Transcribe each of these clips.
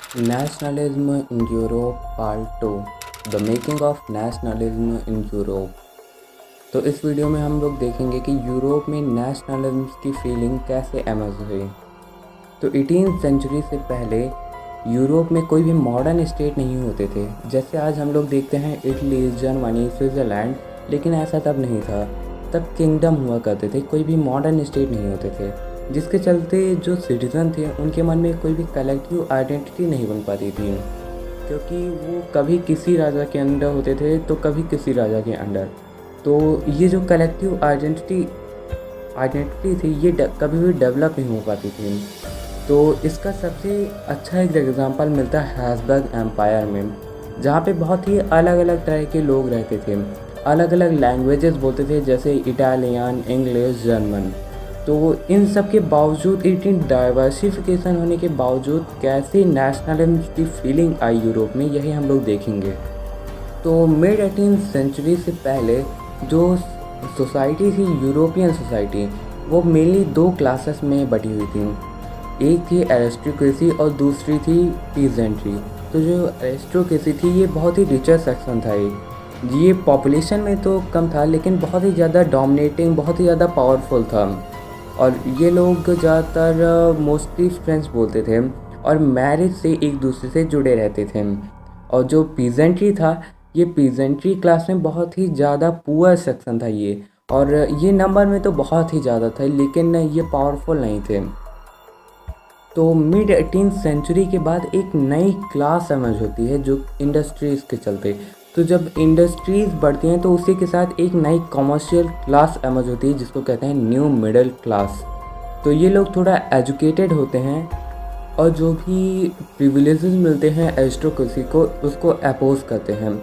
Nationalism in Europe part 2 the making of nationalism in Europe. तो इस video में हम लोग देखेंगे कि यूरोप में नेशनलिज्म की फीलिंग कैसे एमर्ज हुई। तो 18th सेंचुरी से पहले यूरोप में कोई भी मॉडर्न स्टेट नहीं होते थे। जैसे आज हम लोग देखते हैं इटली, जर्मनी, स्विट्ज़रलैंड, लेकिन ऐसा तब नहीं था। तब किंगडम हुआ करते थे, कोई भी मॉडर्न स्टेट नहीं होते थे, जिसके चलते जो सिटीज़न थे उनके मन में कोई भी कलेक्टिव आइडेंटिटी नहीं बन पाती थी, क्योंकि वो कभी किसी राजा के अंडर होते थे तो कभी किसी राजा के अंडर। तो ये जो कलेक्टिव आइडेंटिटी थी ये कभी भी डेवलप नहीं हो पाती थी। तो इसका सबसे अच्छा एक एग्जांपल मिलता है हैब्सबर्ग एम्पायर में, जहाँ पे बहुत ही अलग अलग तरह के लोग रहते थे, अलग अलग लैंग्वेजेस बोलते थे, जैसे इटालियन, इंग्लिश, जर्मन। तो इन सब के बावजूद, इतनी डाइवर्सिफिकेशन होने के बावजूद कैसे नेशनलिज्म की फीलिंग आई यूरोप में, यही हम लोग देखेंगे। तो मिड 18th सेंचुरी से पहले जो सोसाइटी थी, यूरोपियन सोसाइटी, वो मेनली दो क्लासेस में बटी हुई थी। एक थी एरिस्टोक्रेसी और दूसरी थी पीजेंट्री। तो जो एरिस्टोक्रेसी थी ये बहुत ही रिचर सेक्शन था। ये पॉपुलेशन में तो कम था, लेकिन बहुत ही ज़्यादा डोमिनेटिंग, बहुत ही ज़्यादा पावरफुल था। और ये लोग ज़्यादातर मोस्टली फ्रेंच बोलते थे और मैरिज से एक दूसरे से जुड़े रहते थे। और जो पीजेंट्री था, ये पीजेंट्री क्लास में बहुत ही ज़्यादा पुअर सेक्शन था ये, और ये नंबर में तो बहुत ही ज़्यादा था, लेकिन ये पावरफुल नहीं थे। तो मिड 18th सेंचुरी के बाद एक नई क्लास एमर्ज होती है जो इंडस्ट्रीज़ के चलते। तो जब इंडस्ट्रीज़ बढ़ती हैं तो उसी के साथ एक नई कमर्शियल क्लास एमर्ज होती है जिसको कहते हैं न्यू मिडिल क्लास। तो ये लोग थोड़ा एजुकेटेड होते हैं और जो भी प्रिविलेजेस मिलते हैं एरिस्टोक्रेसी को, उसको अपोज करते हैं।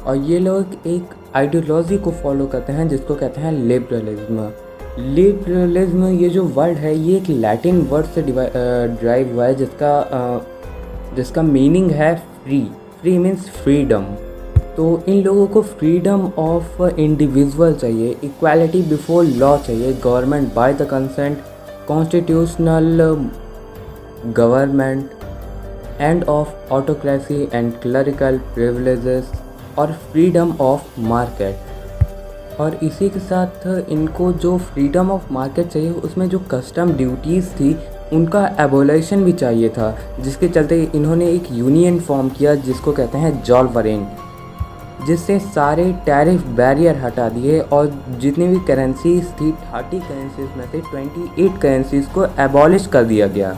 और ये लोग एक आइडियोलॉजी को फॉलो करते हैं जिसको कहते हैं लिबरलिज्म। लिबरलिज्म ये जो वर्ड है ये एक लैटिन वर्ड से ड्राइव हुआ है जिसका मीनिंग है फ्री। Free means freedom. तो इन लोगों को फ्रीडम ऑफ इंडिविजुअल चाहिए, इक्वालिटी बिफोर लॉ चाहिए, government by the consent, constitutional government, end of autocracy and clerical privileges, और फ्रीडम ऑफ मार्केट। और इसी के साथ इनको जो फ्रीडम ऑफ मार्केट चाहिए, उसमें जो कस्टम ड्यूटीज़ थी उनका एबोलिशन भी चाहिए था, जिसके चलते इन्होंने एक यूनियन फॉर्म किया जिसको कहते हैं जोल्वरेन, जिससे सारे टैरिफ बैरियर हटा दिए और जितनी भी करेंसीज थी 30 करेंसीज में से 28 करेंसीज को एबॉलिश कर दिया गया।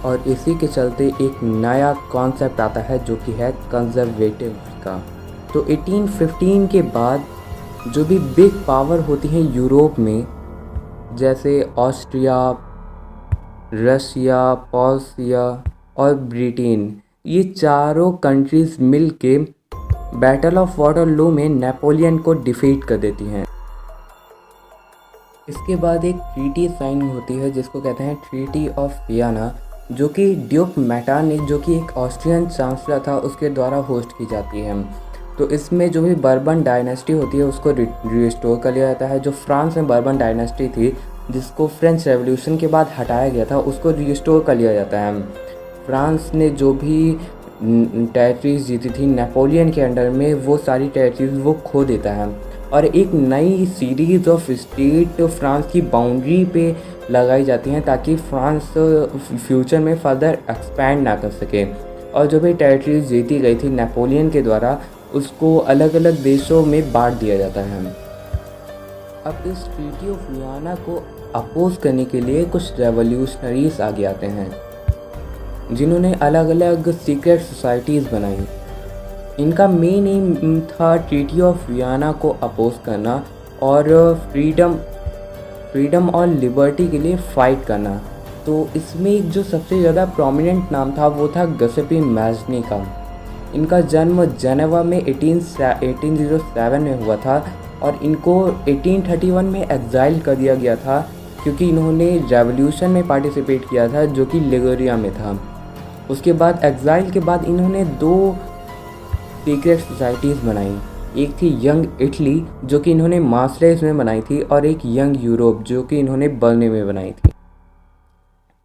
और इसी के चलते एक नया कॉन्सेप्ट आता है जो कि है कंजर्वेटिव का। तो 1815 के बाद जो भी बिग पावर होती हैं यूरोप में, जैसे ऑस्ट्रिया, रशिया, पॉल्सिया और ब्रिटेन, ये चारों कंट्रीज़ मिल के बैटल ऑफ वाटरलू में नेपोलियन को डिफीट कर देती हैं। इसके बाद एक ट्रीटी साइन होती है जिसको कहते हैं ट्रीटी ऑफ वियना, जो कि ड्यूक मेटरनिख, जो कि एक ऑस्ट्रियन चांसलर था, उसके द्वारा होस्ट की जाती है। तो इसमें जो भी बर्बन डायनेस्टी होती है उसको रिस्टोर कर लिया जाता है। जो फ्रांस में बर्बन डायनेस्टी थी, जिसको फ्रेंच रेवोल्यूशन के बाद हटाया गया था, उसको रिस्टोर कर लिया जाता है। फ्रांस ने जो भी टेरिटरीज जीती थी नेपोलियन के अंडर में, वो सारी टेरिटरीज वो खो देता है और एक नई सीरीज़ ऑफ स्टेट फ्रांस की बाउंड्री पे लगाई जाती हैं, ताकि फ्रांस फ्यूचर में फर्दर एक्सपैंड ना कर सके। और जो भी टेरिटरीज जीती गई थी नेपोलियन के द्वारा, उसको अलग अलग देशों में बांट दिया जाता है। अब इस ट्रीटी ऑफ वियना को अपोज करने के लिए कुछ रेवोल्यूशनरीज आगे आते हैं, जिन्होंने अलग अलग सीक्रेट सोसाइटीज़ बनाई। इनका मेन एम था ट्रीटी ऑफ वियना को अपोज करना और फ्रीडम और लिबर्टी के लिए फ़ाइट करना। तो इसमें एक जो सबसे ज़्यादा प्रोमिनेंट नाम था वो था गियुसेप्पे मैज़नी का। इनका जन्म जेनेवा में 1807 में हुआ था और इनको 1831 में एग्जाइल कर दिया गया था, क्योंकि इन्होंने रेवोल्यूशन में पार्टिसिपेट किया था जो कि लिगुरिया में था। उसके बाद एग्जाइल के बाद इन्होंने दो सीक्रेट सोसाइटीज़ बनाई। एक थी यंग इटली, जो कि इन्होंने मार्सेल्स में बनाई थी, और एक यंग यूरोप, जो कि इन्होंने बर्ने में बनाई थी।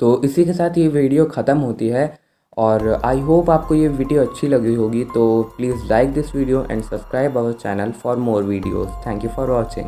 तो इसी के साथ ये वीडियो ख़त्म होती है और आई होप आपको ये वीडियो अच्छी लगी होगी। तो please like this video and subscribe our channel for more videos. Thank you for watching.